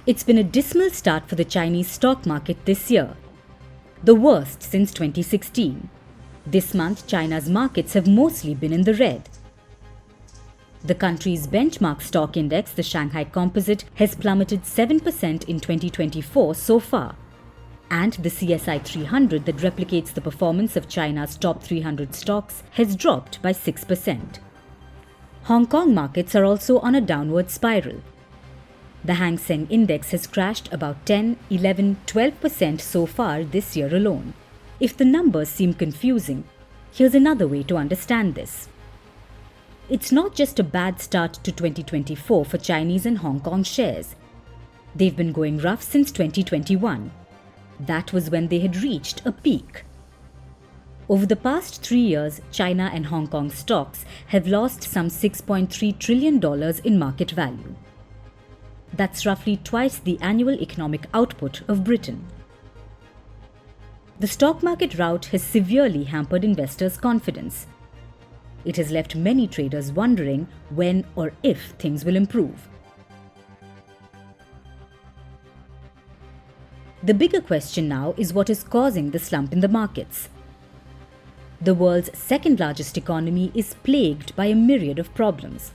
It's been a dismal start for the Chinese stock market this year, the worst since 2016. This month, China's markets have mostly been in the red. The country's benchmark stock index, the Shanghai Composite, has plummeted 7% in 2024 so far. And the CSI 300 that replicates the performance of China's top 300 stocks has dropped by 6%. Hong Kong markets are also on a downward spiral. The Hang Seng index has crashed about 10, 11, 12% so far this year alone. If the numbers seem confusing, here's another way to understand this. It's not just a bad start to 2024 for Chinese and Hong Kong shares. They've been going rough since 2021. That was when they had reached a peak. Over the past 3 years, China and Hong Kong stocks have lost some $6.3 trillion in market value. That's roughly twice the annual economic output of Britain. The stock market rout has severely hampered investors' confidence. It has left many traders wondering when or if things will improve. The bigger question now is what is causing the slump in the markets. The world's second-largest economy is plagued by a myriad of problems.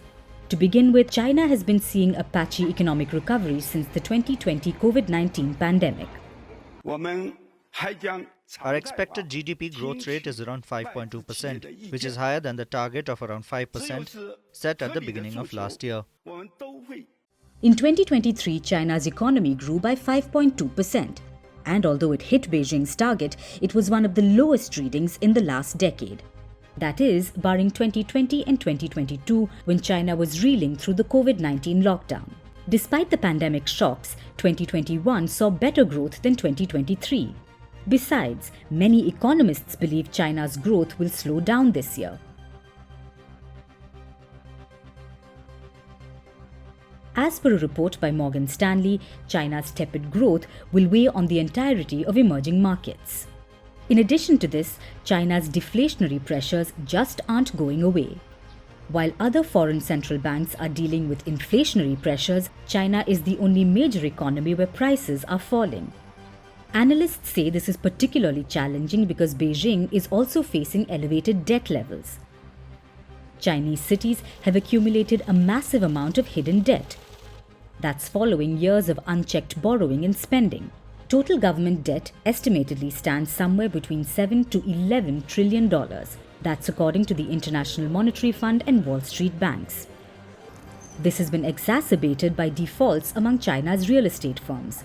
To begin with, China has been seeing a patchy economic recovery since the 2020 COVID-19 pandemic. Our expected GDP growth rate is around 5.2%, which is higher than the target of around 5% set at the beginning of last year. In 2023, China's economy grew by 5.2%, and although it hit Beijing's target, it was one of the lowest readings in the last decade. That is, barring 2020 and 2022, when China was reeling through the COVID-19 lockdown. Despite the pandemic shocks, 2021 saw better growth than 2023. Besides, many economists believe China's growth will slow down this year. As per a report by Morgan Stanley, China's tepid growth will weigh on the entirety of emerging markets. In addition to this, China's deflationary pressures just aren't going away. While other foreign central banks are dealing with inflationary pressures, China is the only major economy where prices are falling. Analysts say this is particularly challenging because Beijing is also facing elevated debt levels. Chinese cities have accumulated a massive amount of hidden debt. That's following years of unchecked borrowing and spending. Total government debt estimatedly stands somewhere between $7 to $11 trillion. That's according to the International Monetary Fund and Wall Street banks. This has been exacerbated by defaults among China's real estate firms.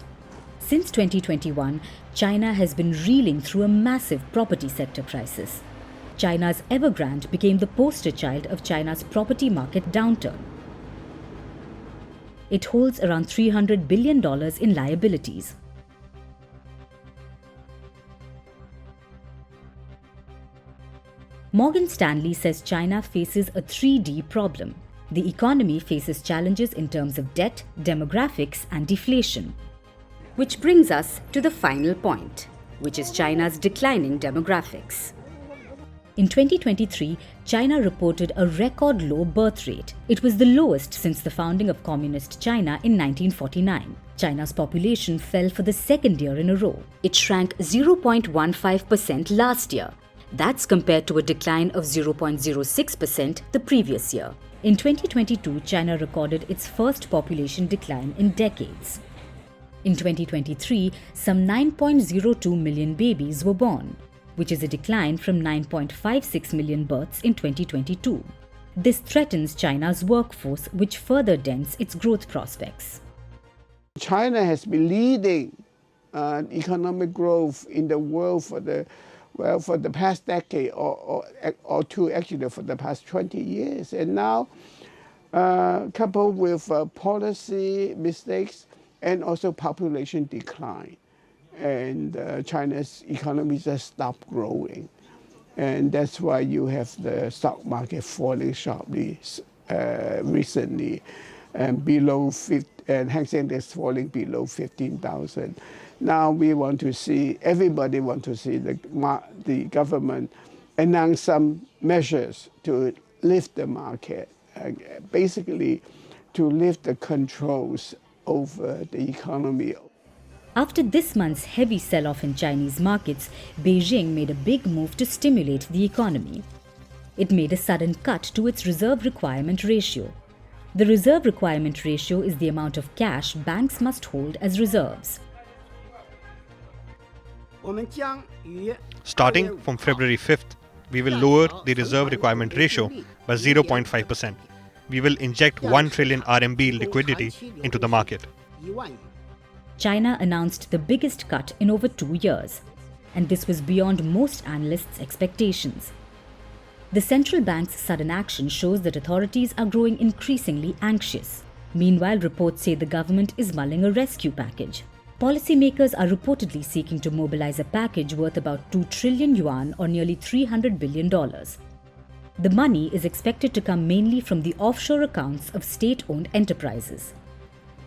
Since 2021, China has been reeling through a massive property sector crisis. China's Evergrande became the poster child of China's property market downturn. It holds around $300 billion in liabilities. Morgan Stanley says China faces a 3D problem. The economy faces challenges in terms of debt, demographics, and deflation. Which brings us to the final point, which is China's declining demographics. In 2023, China reported a record low birth rate. It was the lowest since the founding of Communist China in 1949. China's population fell for the second year in a row. It shrank 0.15% last year. That's compared to a decline of 0.06% the previous year. In 2022, China recorded its first population decline in decades. In 2023, some 9.02 million babies were born, which is a decline from 9.56 million births in 2022. This threatens China's workforce, which further dents its growth prospects. China has been leading economic growth in the world for the past decade or two, actually for the past 20 years. And now, coupled with policy mistakes, and also population decline. And China's economy just stopped growing. And that's why you have the stock market falling sharply recently, and Hang Seng is falling below 15,000. Now we want to see, everybody wants to see the government announce some measures to lift the market, basically to lift the controls over the economy. After this month's heavy sell-off in Chinese markets, Beijing made a big move to stimulate the economy. It made a sudden cut to its reserve requirement ratio. The reserve requirement ratio is the amount of cash banks must hold as reserves. Starting from February 5th, we will lower the reserve requirement ratio by 0.5%. We will inject 1 trillion RMB liquidity into the market. China announced the biggest cut in over 2 years, and this was beyond most analysts' expectations. The central bank's sudden action shows that authorities are growing increasingly anxious. Meanwhile, reports say the government is mulling a rescue package. Policymakers are reportedly seeking to mobilize a package worth about 2 trillion yuan or nearly $300 billion. The money is expected to come mainly from the offshore accounts of state-owned enterprises.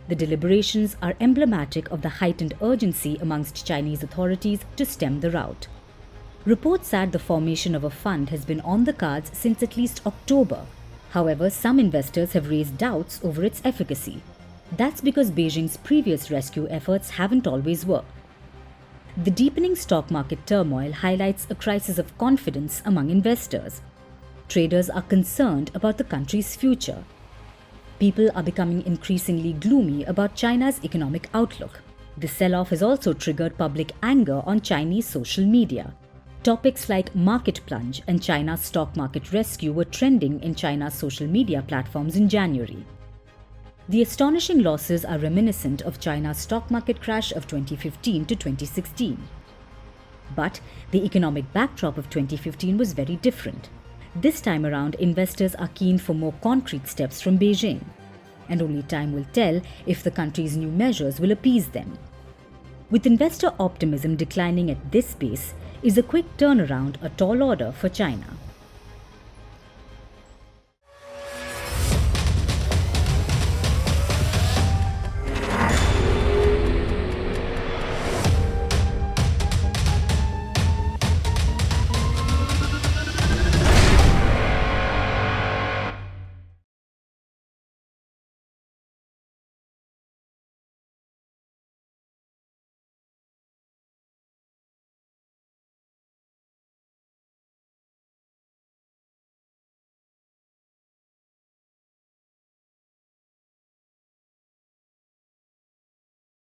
The deliberations are emblematic of the heightened urgency amongst Chinese authorities to stem the rout. Reports add the formation of a fund has been on the cards since at least October. However, some investors have raised doubts over its efficacy. That's because Beijing's previous rescue efforts haven't always worked. The deepening stock market turmoil highlights a crisis of confidence among investors. Traders are concerned about the country's future. People are becoming increasingly gloomy about China's economic outlook. The sell-off has also triggered public anger on Chinese social media. Topics like market plunge and China's stock market rescue were trending in China's social media platforms in January. The astonishing losses are reminiscent of China's stock market crash of 2015 to 2016. But the economic backdrop of 2015 was very different. This time around, investors are keen for more concrete steps from Beijing, and only time will tell if the country's new measures will appease them. With investor optimism declining at this pace, is a quick turnaround a tall order for China?